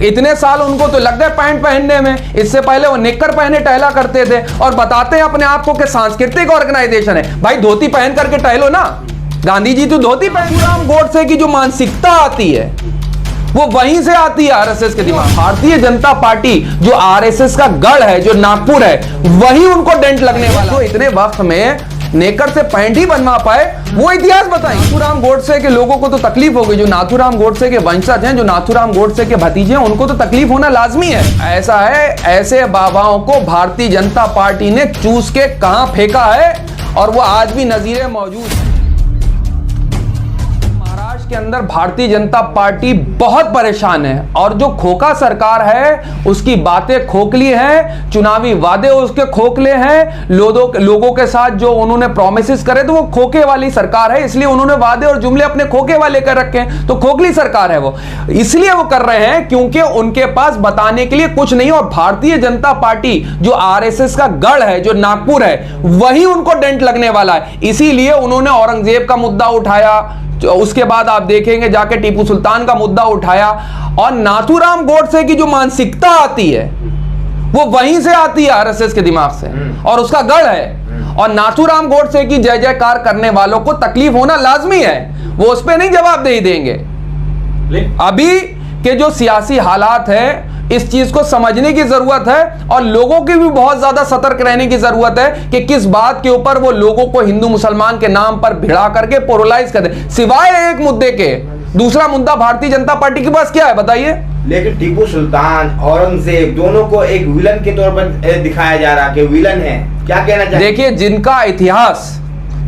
इतने साल उनको तो लग गए पैंट पहनने में, इससे पहले वो निक्कर पहने टहला करते थे और बताते हैं अपने आप को कि सांस्कृतिक ऑर्गेनाइजेशन है। भाई धोती पहन करके टहलो ना, गांधी जी तो धोती पहन। राम गोडसे की जो मानसिकता आती है वो वहीं से आती है, आरएसएस के दिमाग। भारतीय जनता पार्टी जो आरएसएस का गढ़ है, जो नागपुर है, वही उनको डेंट लगने वाला। तो इतने वक्त में नेकर से पैंट ही बनवा पाए, वो इतिहास बताएं। नाथूराम गोडसे के लोगों को तो तकलीफ होगी, जो नाथूराम गोडसे के वंशज हैं, जो नाथूराम गोडसे के भतीजे हैं, उनको तो तकलीफ होना लाजमी है। ऐसा है, ऐसे बाबाओं को भारतीय जनता पार्टी ने चूस के कहां फेंका है और वो आज भी नजीरे मौजूद है। के अंदर भारतीय जनता पार्टी बहुत परेशान है और जो खोखा सरकार है उसकी बातें खोखली हैं, चुनावी वादे उसके खोखले हैं, लोगों के साथ जो उन्होंने प्रॉमिसेस करे तो वो खोखे वाली सरकार है, इसलिए उन्होंने वादे और जुमले अपने खोखे वाले कर रखे हैं, तो खोखली सरकार है वो, इसलिए वो कर रहे हैं क्योंकि उनके पास बताने के लिए कुछ नहीं। और भारतीय जनता पार्टी जो आरएसएस का गढ़ है, जो नागपुर है, वही उनको डेंट लगने वाला है। इसीलिए उन्होंने औरंगजेब का मुद्दा उठाया, उसके बाद आप देखेंगे जाके टीपू सुल्तान का मुद्दा उठाया, और नाथूराम गोडसे की जो मानसिकता आती है वो वहीं से आती है, आरएसएस के दिमाग से, और उसका गढ़ है। और नाथूराम गोडसे की जय जयकार करने वालों को तकलीफ होना लाजमी है, वो उस पर नहीं जवाबदेही देंगे। अभी के जो सियासी हालात है, इस चीज को समझने की जरूरत है और लोगों की भी बहुत ज्यादा सतर्क रहने की जरूरत है कि किस बात के ऊपर वो लोगों को हिंदू मुसलमान के नाम पर भिड़ा करके पोलराइज कर दे। सिवाय एक मुद्दे के दूसरा मुद्दा भारतीय जनता पार्टी के पास क्या है बताइए? लेकिन टीपू सुल्तान, औरंगजेब दोनों को एक विलन के तौर पर दिखाया जा रहा है कि विलन है, क्या कहना चाहिए? देखिए, जिनका इतिहास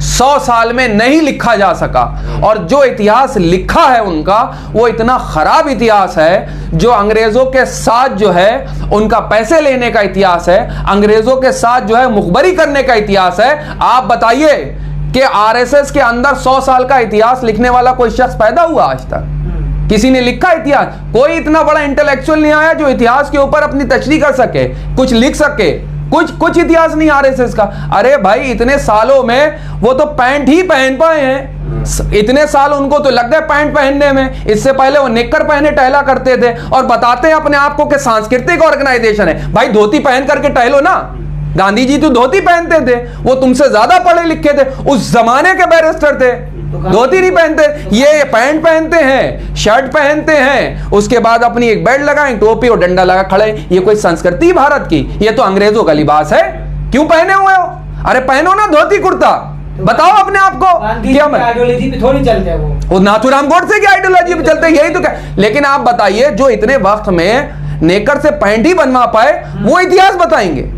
100 साल में नहीं लिखा जा सका और जो इतिहास लिखा है उनका, वो इतना खराब इतिहास है, जो अंग्रेजों के साथ जो है उनका पैसे लेने का इतिहास है, अंग्रेजों के साथ जो है मुखबरी करने का इतिहास है। आप बताइए कि आरएसएस के अंदर 100 साल का इतिहास लिखने वाला कोई शख्स पैदा हुआ आज तक? किसी ने लिखा इतिहास? कोई इतना बड़ा इंटेलेक्चुअल नहीं आया जो इतिहास के ऊपर अपनी तशरीह कर सके, कुछ लिख सके। कुछ इतिहास नहीं आरएसएस का। अरे भाई, इतने सालों में वो तो पैंट ही पहन पाए हैं, इतने साल उनको तो लग गए पैंट पहनने में, इससे पहले वो निक्कर पहने टहला करते थे और बताते हैं अपने आप को कि सांस्कृतिक ऑर्गेनाइजेशन है। भाई धोती पहन करके टहलो ना, गांधी जी तो धोती पहनते थे, वो तुमसे ज्यादा पढ़े लिखे थे, उस जमाने के बैरिस्टर थे, धोती नहीं पहनते। ये पैंट पहनते हैं, शर्ट पहनते हैं, उसके बाद अपनी एक बेल्ट लगाएं, टोपी और डंडा लगा खड़े। ये कोई संस्कृति भारत की? ये तो अंग्रेजों का लिबास है। क्यों पहने हुए हो? अरे पहनो ना धोती कुर्ता, बताओ अपने आप को। क्या आइडियोलॉजी पे थोड़ी चलते हैं वो नाथूराम गोडसे की आइडियोलॉजी पे चलते हैं, यही तो क्या। लेकिन आप बताइए, जो इतने वक्त में नेकर से पैंट ही बनवा पाए, वो इतिहास बताएंगे,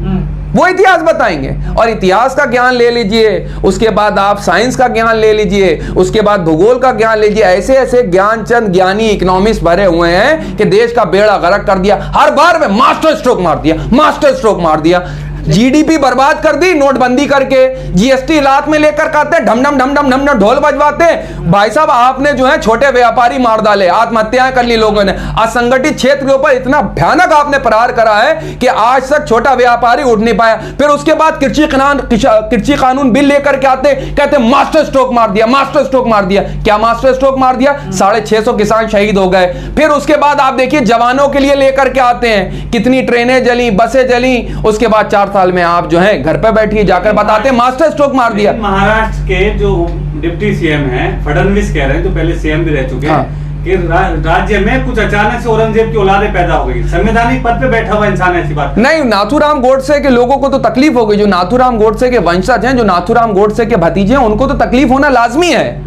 वो इतिहास बताएंगे। और इतिहास का ज्ञान ले लीजिए, उसके बाद आप साइंस का ज्ञान ले लीजिए, उसके बाद भूगोल का ज्ञान लीजिए। ऐसे ऐसे ज्ञानचंद ज्ञानी इकोनॉमिस्ट भरे हुए हैं कि देश का बेड़ा गर्क कर दिया, हर बार में मास्टर स्ट्रोक मार दिया, मास्टर स्ट्रोक मार दिया। जीडीपी बर्बाद कर दी नोटबंदी करके, जीएसटी लात में लेकर आते हैं, ढम ढम ढम ढम ढम ढोल बजवाते हैं। भाई साहब, आपने जो है छोटे व्यापारी मार डाले, आत्महत्याएं कर ली लोगों ने, असंगठित क्षेत्र के ऊपर इतना भयानक आपने प्रहार करा है कि आज तक छोटा व्यापारी उठ नहीं पाया। फिर उसके बाद कृषि कानून बिल लेकर के आते, कहते मास्टर स्ट्रोक मार दिया, मास्टर स्ट्रोक मार दिया। क्या मास्टर स्ट्रोक मार दिया? 650 किसान शहीद हो गए। फिर उसके बाद आप देखिए, जवानों के लिए लेकर के आते हैं, कितनी ट्रेनें जली, बसें जली। उसके बाद 4 साल में आप जो है घर पे बैठिए, जाकर बताते हैं मास्टर स्ट्रोक मार दिया। महाराष्ट्र के जो डिप्टी सीएम हैं, फडणवीस कह रहे हैं, जो पहले सीएम भी रह चुके हैं, कि राज्य में कुछ अचानक से औरंगजेब की औलादें पैदा हो गई। संवैधानिक पद पे बैठा हुआ इंसान ऐसी बात नहीं। नाथूराम गोडसे के लोगों को तो तकलीफ हो गई, जो नाथूराम गोडसे के वंशज हैं, जो नाथूराम गोडसे के भतीजे हैं, उनको तो तकलीफ होना लाजमी है।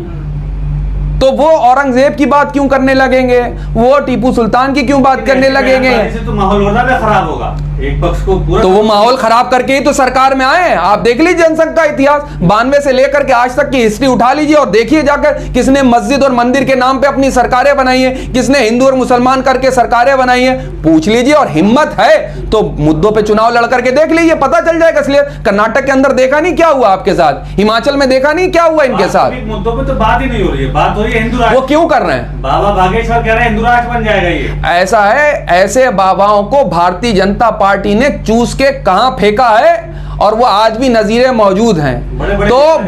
तो वो औरंगजेब की बात क्यों करने लगेंगे? वो टीपू सुल्तान की क्यों बात करने लगेंगे? तो माहौल और ज्यादा खराब होगा, एक पक्ष को पूरा। तो वो माहौल खराब करके ही तो सरकार में आए। आप देख लीजिए जनसंघ का इतिहास, 92 से लेकर के आज तक की हिस्ट्री उठा लीजिए और देखिए जाकर किसने मस्जिद और मंदिर के नाम पे अपनी सरकारें बनाई है, किसने हिंदू और मुसलमान करके सरकारें बनाई है। पूछ लीजिए, और हिम्मत है तो मुद्दों पे चुनाव लड़ करके देख लीजिए, पता चल जाएगा। इसलिए कर्नाटक के अंदर देखा नहीं क्या हुआ आपके साथ, हिमाचल में देखा नहीं क्या हुआ इनके साथ। मुद्दों पे तो बात ही नहीं हो रही है, बात हो रही है हिंदू राष्ट्र। वो क्यों कर रहे हैं? बाबा बागेश्वर कह रहे हैं हिंदू राष्ट्र बन जाएगा ये। ऐसा है, ऐसे बाबाओं को भारतीय जनता पार्टी ने चूस के कहां फेंका है और वो आज भी नजीरे मौजूद हैं। बड़े-बड़े तो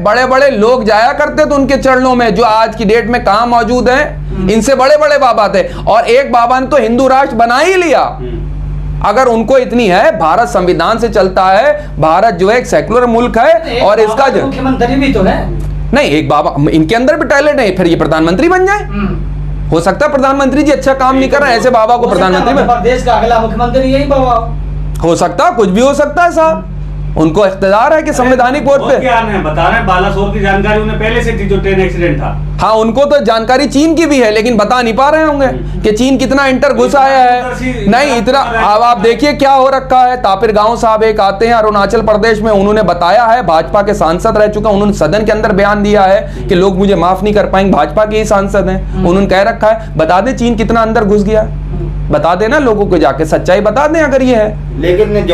बड़े बड़े लोग जाया करते थे उनके चरणों में, जो आज की डेट में कहाँ मौजूद हैं। इनसे बड़े बड़े बाबा थे, और एक बाबा ने तो हिंदू राष्ट्र बना ही लिया। अगर उनको इतनी है, भारत संविधान से चलता है, भारत जो है एक सेकुलर मुल्क है, और इसका जो मुख्यमंत्री भी तो है। नहीं, एक बाबा, इनके अंदर भी टैलेंट है, फिर ये प्रधानमंत्री बन जाए। हो सकता है प्रधानमंत्री जी अच्छा काम नहीं कर रहे हैं, ऐसे बाबा को प्रधानमंत्री में, देश का अगला मुख्यमंत्री यही बाबा हो सकता है, कुछ भी हो सकता है साहब, उनको इख्तियार है कि संवैधानिक वोट पे। क्या है बता रहे हैं, बालासोर की जानकारी उन्हें पहले से थी जो ट्रेन एक्सीडेंट था। हाँ, उनको तो जानकारी चीन की भी है, लेकिन बता नहीं पा रहे होंगे कि चीन कितना इंटर घुस आया है। नहीं इतना, अब आप देखिए क्या हो रखा है। तापिर गांव साहब एक आते हैं अरुणाचल प्रदेश में, उन्होंने बताया है, भाजपा के सांसद रह चुका, उन्होंने सदन के अंदर बयान दिया है कि लोग मुझे माफ नहीं कर पाएंगे, भाजपा के ही सांसद हैं, उन्होंने कह रखा है। बता दें चीन कितना अंदर घुस गया, बता देना लोगों को, जाके सच्चाई बता दें अगर ये है। लेकिन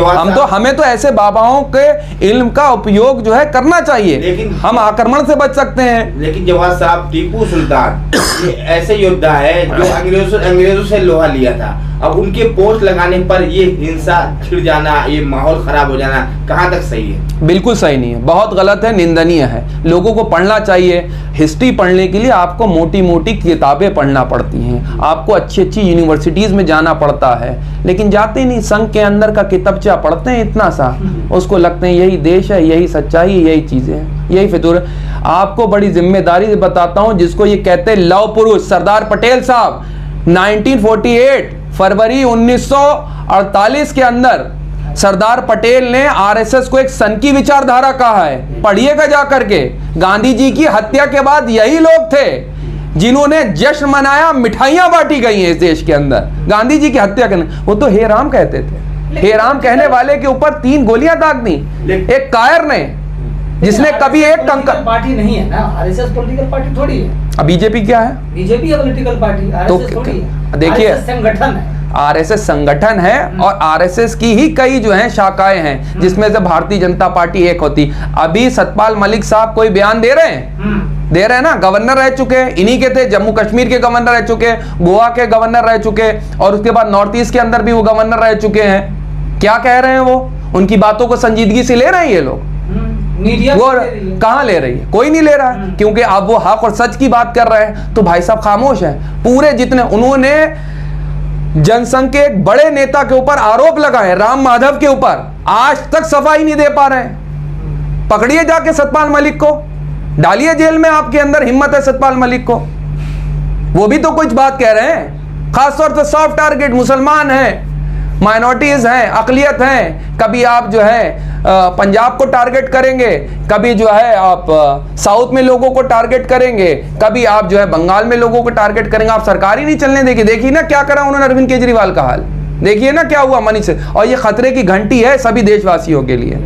हमें तो ऐसे बाबाओं के इल्म का उपयोग जो है करना चाहिए, लेकिन हम आक्रमण से बच सकते हैं। लेकिन जवाब साहब, टीपू सुल्तान ये ऐसे योद्धा है जो अंग्रेजों से लोहा लिया था, अब उनके पोस्ट लगाने पर ये हिंसा छिड़ जाना, ये माहौल खराब हो जाना कहाँ तक सही है? बिल्कुल सही नहीं है, बहुत गलत है, निंदनीय है। लोगों को पढ़ना चाहिए। हिस्ट्री पढ़ने के लिए आपको मोटी मोटी किताबें पढ़ना पड़ती हैं, आपको अच्छी अच्छी यूनिवर्सिटीज में जाना पड़ता है, लेकिन जाते नहीं, संघ के अंदर का किताबचा पढ़ते हैं इतना सा, उसको लगते हैं यही देश है, यही सच्चाई है, यही चीजें हैं, यही फितूर। आपको बड़ी जिम्मेदारी से बताता हूं, जिसको ये कहते हैं लव पुरुष, सरदार पटेल साहब 1948 फरवरी 1948 के अंदर सरदार पटेल ने आरएसएस को एक सनकी विचारधारा कहा है, पढ़िएगा जाकर के। गांधी जी की हत्या के बाद यही लोग थे जिन्होंने जश्न मनाया, मिठाइयां बांटी गई हैं इस देश के अंदर गांधी जी की हत्या करने। वो तो हे राम कहते थे, हे राम कहने वाले के ऊपर 3 गोलियां दाग दी एक कायर ने, जिसने कभी एक कंकर। पार्टी नहीं है ना, आरएसएस पॉलिटिकल पार्टी थोड़ी है। अब बीजेपी क्या है? बीजेपी पॉलिटिकल पार्टी, आरएसएस थोड़ी है। देखिए, संगठन है, आरएसएस संगठन है, और आरएसएस की ही कई जो हैं शाखाएं हैं, जिसमें से भारतीय जनता पार्टी एक होती। अभी सतपाल मलिक साहब कोई बयान दे रहे हैं, दे रहे हैं ना, गवर्नर रह चुके, इन्हीं के थे, जम्मू कश्मीर के गवर्नर रह चुके, गोवा के गवर्नर रह चुके, और उसके बाद नॉर्थ ईस्ट के अंदर भी वो गवर्नर रह चुके हैं। क्या कह रहे हैं वो? उनकी बातों को संजीदगी से ले रहे हैं ये लोग? मीडिया वो कहां ले रही है? कोई नहीं ले रहा, क्योंकि अब वो हक और सच की बात कर रहे हैं, तो भाई साहब खामोश है। पूरे जितने उन्होंने जनसंघ के एक बड़े नेता के ऊपर आरोप लगाए, राम माधव के ऊपर, आज तक सफाई नहीं दे पा रहे हैं। पकड़िए जाके सतपाल मलिक को, डालिए जेल में, आपके अंदर हिम्मत है सतपाल मलिक को, वो भी तो कुछ बात कह रहे हैं। खासतौर से सॉफ्ट टारगेट मुसलमान हैं, माइनॉरिटीज हैं, अकलियत हैं। कभी आप जो है पंजाब को टारगेट करेंगे, कभी जो है आप साउथ में लोगों को टारगेट करेंगे, कभी आप जो है बंगाल में लोगों को टारगेट करेंगे। आप सरकार ही नहीं चलने देगी। देखिए ना क्या करा उन्होंने अरविंद केजरीवाल का हाल, देखिए ना क्या हुआ मनीष से। और ये खतरे की घंटी है सभी देशवासियों के लिए।